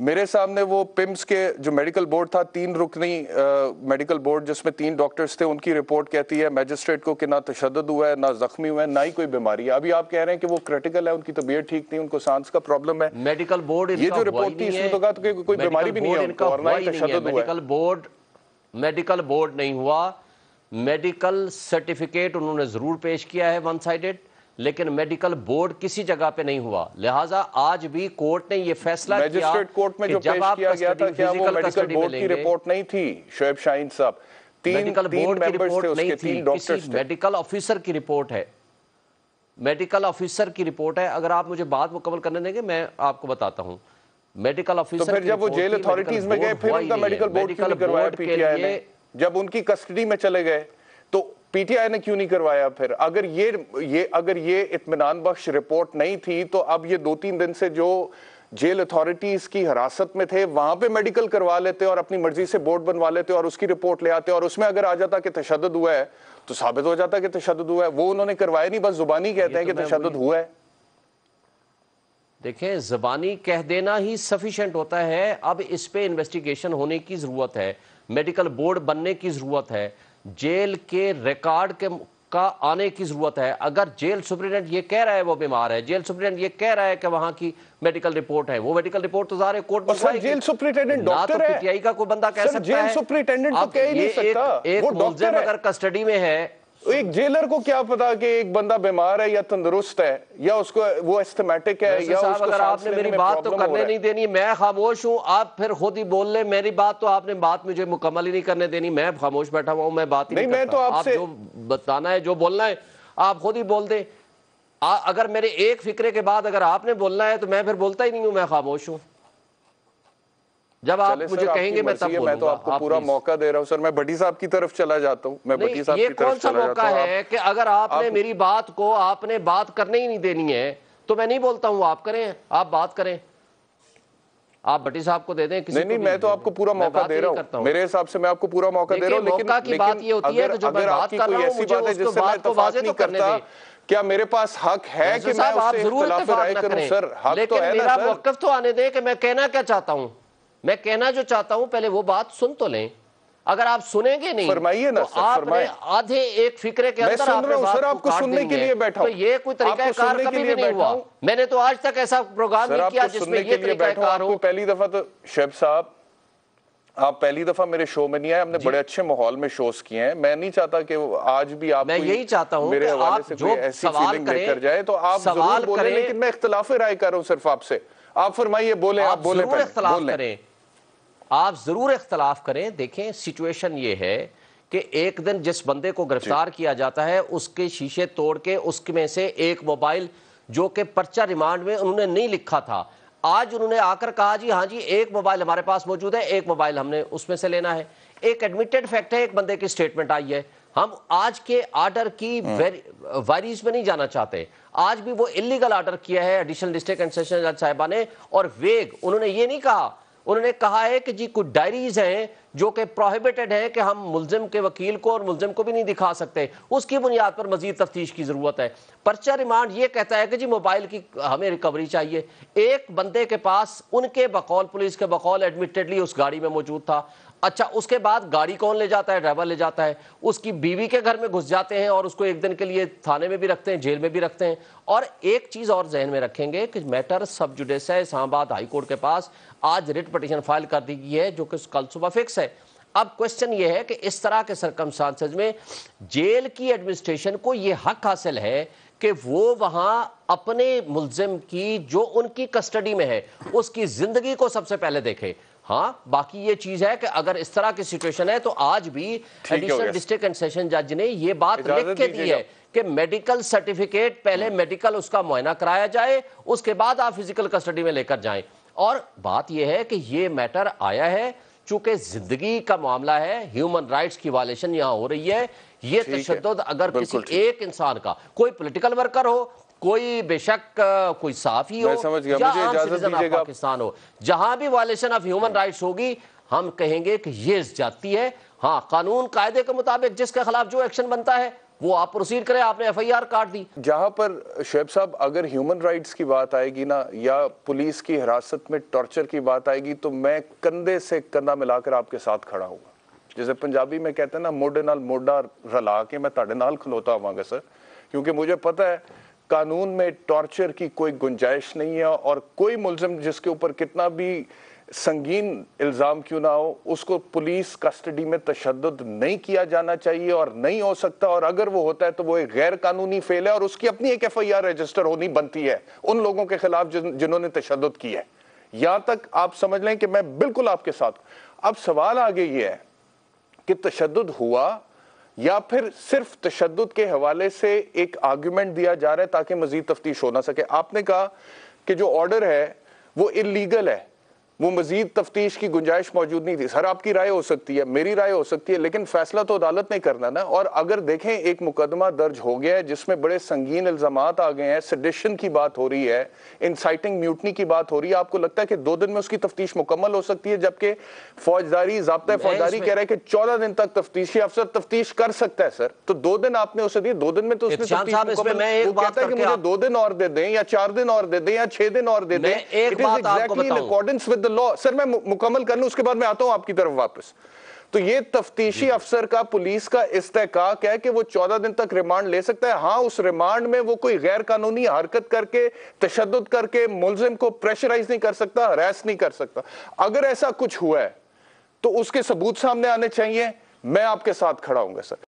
میرے سامنے وہ پمس کے جو میڈیکل بورڈ تھا 3 رکنی میڈیکل بورڈ جس میں 3 ڈاکٹرز تھے، ان کی رپورٹ کہتی ہے میجسٹریٹ کو کہ نہ تشدد ہوا ہے، نہ زخمی ہوئے ہیں، نہ ہی کوئی بیماری ہے۔ ابھی آپ کہہ رہے ہیں کہ وہ کریٹیکل ہے، ان کی طبیعت ٹھیک نہیں، ان کو سانس کا پرابلم ہے۔ میڈیکل بورڈ یہ جو رپورٹ تھی اس میں تو کہا کہ کوئی بیماری بھی نہیں ہے ان کو اور نہ ہی تشدد ہوا ہے۔ میڈیکل بورڈ نہیں ہوا، میڈیکل سرٹیفکیٹ انہوں نے ضرور پیش کیا ہے ون سائیڈڈ، لیکن میڈیکل بورڈ کسی جگہ پہ نہیں ہوا۔ لہٰذا آج بھی کورٹ نے یہ فیصلہ کیا میجسٹریٹ کورٹ میں جو پیش کیا گیا تھا کیا وہ میڈیکل بورڈ کی رپورٹ نہیں تھی شعیب شاہین صاحب؟ میڈیکل بورڈ کی رپورٹ نہیں تھی، کسی میڈیکل آفیسر کی رپورٹ ہے، میڈیکل آفیسر کی رپورٹ ہے۔ اگر آپ مجھے بات مکمل کرنے دیں گے میں آپ کو بتاتا ہوں۔ میڈیکل آفیسر تو پھر جب وہ جیل اتھارٹیز میں گئے پھر ان کا میڈیکل بورڈ کیوں نہیں کروایا پی ٹی آئی نے؟ جب ان کی کسٹڈی میں چلے گئے تو پی ٹی آئی نے کیوں نہیں کروایا پھر؟ اگر یہ اطمینان بخش رپورٹ نہیں تھی تو اب یہ 2-3 دن سے جو جیل اتھارٹیز کی حراست میں تھے وہاں پہ میڈیکل کروا لیتے اور اپنی مرضی سے بورڈ بنوا لیتے اور اس کی رپورٹ لے آتے اور اس میں اگر آ جاتا کہ تشدد ہوا ہے تو ثابت ہو جاتا کہ تشدد ہوا ہے۔ وہ انہوں نے کروایا نہیں، بس زبانی کہتے ہیں کہ تشدد ہوا ہے۔ دیکھیں زبانی کہہ دینا ہی سفیشینٹ ہوتا ہے، اب اس پہ انویسٹیگیشن ہونے کی ضرورت ہے، میڈیکل بورڈ بننے کی ضرورت ہے، جیل کے ریکارڈ کا آنے کی ضرورت ہے۔ اگر جیل سپرنٹینڈنٹ یہ کہہ رہا ہے وہ بیمار ہے، جیل سپرنٹینڈنٹ یہ کہہ رہا ہے کہ وہاں کی میڈیکل رپورٹ ہے، وہ میڈیکل رپورٹ تو ظاہر ہے کورٹ میں جیل سپرنٹینڈنٹ ڈاکٹر ہے، پی ٹی آئی کا کوئی بندہ کہہ سکتا ہے۔ جیل سپرنٹینڈنٹ تو کہہ ہی نہیں سکتا، ایک ملزم اگر کسٹڈی میں ہے، ایک جیلر کو کیا پتا کہ ایک بندہ بیمار ہے یا تندرست ہے یا اس کو وہ استھمیٹک ہے یا اس کو اگر آپ نے میری بات تو کرنے نہیں دینی، میں خاموش ہوں، آپ پھر خود ہی بول لیں میری بات، تو آپ نے بات مجھے مکمل ہی نہیں کرنے دینی، میں خاموش بیٹھا ہوا ہوں، میں بات ہی نہیں کرتا۔ آپ جو بتانا ہے جو بولنا ہے آپ خود ہی بول دیں۔ اگر میرے ایک فکرے کے بعد اگر آپ نے بولنا ہے تو میں پھر بولتا ہی نہیں ہوں، میں خاموش ہوں۔ جب آپ مجھے کہیں گے میں تب بولوں گا۔ میں تو آپ کو پورا موقع دے رہا ہوں سر، میں بھٹی صاحب کی طرف چلا جاتا ہوں، میں بھٹی صاحب کی طرف چلا جاتا ہوں۔ یہ کون سا موقع ہے کہ اگر آپ نے میری بات کو آپ نے بات کرنے ہی نہیں دینی ہے تو میں نہیں بولتا ہوں، آپ کریں، آپ بات کریں، آپ بھٹی صاحب کو دے دیں کسی کو۔ نہیں میں تو آپ کو پورا موقع دے رہا ہوں، میرے حساب سے میں آپ کو پورا موقع دے رہا ہوں، موقع کی بات یہ ہوتی ہے کہ جو میں بات کر رہا ہوں مجھے اس کو بات کو واضح تو کرنے دیں۔ کیا میرے پاس حق ہے کہ میں اس سے اختلاف رائے کروں؟ سر حق تو ہے نا میرا موقف تو آنے دیں کہ میں کہنا کیا چاہتا ہوں، میں کہنا جو چاہتا ہوں پہلے وہ بات سن تو لیں۔ اگر آپ سنیں گے نہیں فرمائیے نا تو آپ نے آدھے ایک فکرے کے اندر آپ نے بات کو کاٹ دیں گے، تو یہ کوئی طریقہ کار کبھی بھی نہیں ہوا۔ میں نے تو آج تک ایسا پروگرام نہیں کیا جس میں یہ طریقہ کار ہو۔ پہلی دفعہ تو شعیب صاحب آپ پہلی دفعہ میرے شو میں نہیں آئے، ہم نے بڑے اچھے ماحول میں شوز کیے ہیں، میں نہیں چاہتا کہ آج بھی آپ میرے حوالے سے کوئی ایسی فیلنگ لے کر جائے، تو آپ ضرور بولیں، لیکن میں اختلاف رائے کر رہا ہوں صرف آپ سے۔ آپ فرمائیے، بولیں، آپ بولیں پہلے۔ آپ ضرور اختلاف کریں۔ دیکھیں سچویشن یہ ہے کہ ایک دن جس بندے کو گرفتار کیا جاتا ہے اس کے شیشے توڑ کے اس میں سے ایک موبائل جو کہ پرچہ ریمانڈ میں انہوں نے نہیں لکھا تھا، آج انہوں نے آ کر کہا جی ہاں جی ایک موبائل ہمارے پاس موجود ہے، ایک موبائل ہم نے اس میں سے لینا ہے۔ ایک ایڈمیٹڈ فیکٹ ہے، ایک بندے کی سٹیٹمنٹ آئی ہے۔ ہم آج کے آرڈر کی وائریز میں نہیں جانا چاہتے، آج بھی وہ اللیگل آرڈر کیا ہے ایڈیشنل ڈسٹرکٹ اینڈ سیشن جج صاحبہ نے، اور ویگ انہوں نے یہ نہیں کہا، انہوں نے کہا ہے کہ جی کچھ ڈائریز ہیں جو کہ پروہیبٹڈ ہیں کہ ہم ملزم کے وکیل کو اور ملزم کو بھی نہیں دکھا سکتے، اس کی بنیاد پر مزید تفتیش کی ضرورت ہے۔ پرچہ ریمانڈ یہ کہتا ہے کہ جی موبائل کی ہمیں ریکوری چاہیے، ایک بندے کے پاس ان کے بقول پولیس کے بقول ایڈمیٹڈلی اس گاڑی میں موجود تھا۔ اچھا اس کے بعد گاڑی کون لے جاتا ہے؟ ڈرائیور لے جاتا ہے، اس کی بیوی کے گھر میں گھس جاتے ہیں اور اس کو ایک دن کے لیے تھانے میں بھی رکھتے ہیں، جیل میں بھی رکھتے ہیں۔ اور ایک چیز اور ذہن میں رکھیں گے کہ میٹر سب جوڈیس ہے اسلام آباد ہائی کورٹ کے پاس، آج ریٹ پٹیشن فائل کر دی گئی ہے جو کہ کل صبح فکس ہے۔ اب کوشچن یہ ہے کہ اس طرح کے سرکمسٹانسز میں جیل کی ایڈمنسٹریشن کو یہ حق حاصل ہے کہ وہ وہاں اپنے ملزم کی جو ان کی کسٹڈی میں ہے اس کی زندگی کو سب سے پہلے دیکھے۔ ہاں باقی یہ چیز ہے کہ اگر اس طرح کی سچویشن ہے تو آج بھی ایڈیشنل ڈسٹرکٹ اینڈ سیشن جج نے یہ بات لکھ کے دی ہے کہ میڈیکل سرٹیفکیٹ پہلے میڈیکل اس کا معائنہ کرایا جائے، اس کے بعد آپ فزیکل کسٹڈی میں لے کر جائیں۔ اور بات یہ ہے کہ یہ میٹر آیا ہے چونکہ زندگی کا معاملہ ہے، ہیومن رائٹس کی وائلیشن یہاں ہو رہی ہے۔ یہ تشدد اگر کسی ایک انسان کا، کوئی پولیٹیکل ورکر ہو، کوئی بے شک کوئی صحافی ہو یا عام سٹیزن آف پاکستان ہو، جہاں بھی وائلیشن آف ہیومن رائٹس ہوگی ہم کہیں گے کہ یہ زیادتی ہے۔ ہاں قانون قاعدے کے مطابق جس کے خلاف جو ایکشن بنتا ہے وہ آپ پروسیڈ کریں, آپ نے FIR کاٹ دی. جہاں پر شعیب صاحب اگر ہیومن رائٹس کی بات آئے گی نا, یا پولیس کی حراست میں ٹارچر کی بات آئے گی, تو میں کندھے سے کندھا ملا کر آپ کے ساتھ کھڑا ہوں گا. جیسے پنجابی میں کہتے ہیں نا, موڈے نال موڈا رلا کے میں تاڑے نال کھلوتا ہوں گا سر, کیونکہ مجھے پتہ ہے قانون میں ٹارچر کی کوئی گنجائش نہیں ہے, اور کوئی ملزم جس کے اوپر کتنا بھی سنگین الزام کیوں نہ ہو, اس کو پولیس کسٹڈی میں تشدد نہیں کیا جانا چاہیے اور نہیں ہو سکتا, اور اگر وہ ہوتا ہے تو وہ ایک غیر قانونی فعل ہے, اور اس کی اپنی ایک FIR رجسٹر ہونی بنتی ہے ان لوگوں کے خلاف جنہوں نے تشدد کی ہے. یہاں تک آپ سمجھ لیں کہ میں بالکل آپ کے ساتھ. اب سوال آگے یہ ہے کہ تشدد ہوا یا پھر صرف تشدد کے حوالے سے ایک آرگومنٹ دیا جا رہا ہے تاکہ مزید تفتیش ہو نہ سکے. آپ نے کہا کہ جو آرڈر ہے وہ اللیگل ہے, وہ مزید تفتیش کی گنجائش موجود نہیں تھی. سر آپ کی رائے ہو سکتی ہے, میری رائے ہو سکتی ہے, لیکن فیصلہ تو عدالت نے کرنا نا. اور اگر دیکھیں ایک مقدمہ درج ہو گیا ہے جس میں بڑے سنگین الزامات آ گئے ہیں, سیڈیشن کی بات ہو رہی ہے, انسائٹنگ میوٹنی کی بات ہو رہی ہے, آپ کو لگتا ہے کہ 2 دن میں اس کی تفتیش مکمل ہو سکتی ہے, جبکہ فوجداری ضابطہ فوجداری کہہ رہا ہے کہ 14 دن تک تفتیشی افسر تفتیش کر سکتا ہے. سر تو 2 دن آپ نے اسے دیے, 2 دن میں تو اس نے تفتیش مکمل. وہ کہتا ہے کہ مجھے 2 دن اور دے دیں یا 4 دن اور دے دیں یا 6 دن اور دے دیں. It is exactly in accordance with the law. سر میں مکمل کر لوں, اس کے بعد میں آتا ہوں آپ کی طرف واپس. تو یہ تفتیشی افسر کا پولیس کا استحقاق ہے کہ وہ 14 دن تک ریمانڈ لے سکتا ہے. ہاں اس ریمانڈ میں وہ کوئی غیر قانونی حرکت کر کے, تشدد کر کے ملزم کو پریشرائز نہیں کر سکتا, ہراس نہیں کر سکتا. اگر ایسا کچھ ہوا ہے تو اس کے ثبوت سامنے آنے چاہیے. میں آپ کے ساتھ کھڑا ہوں گا سر.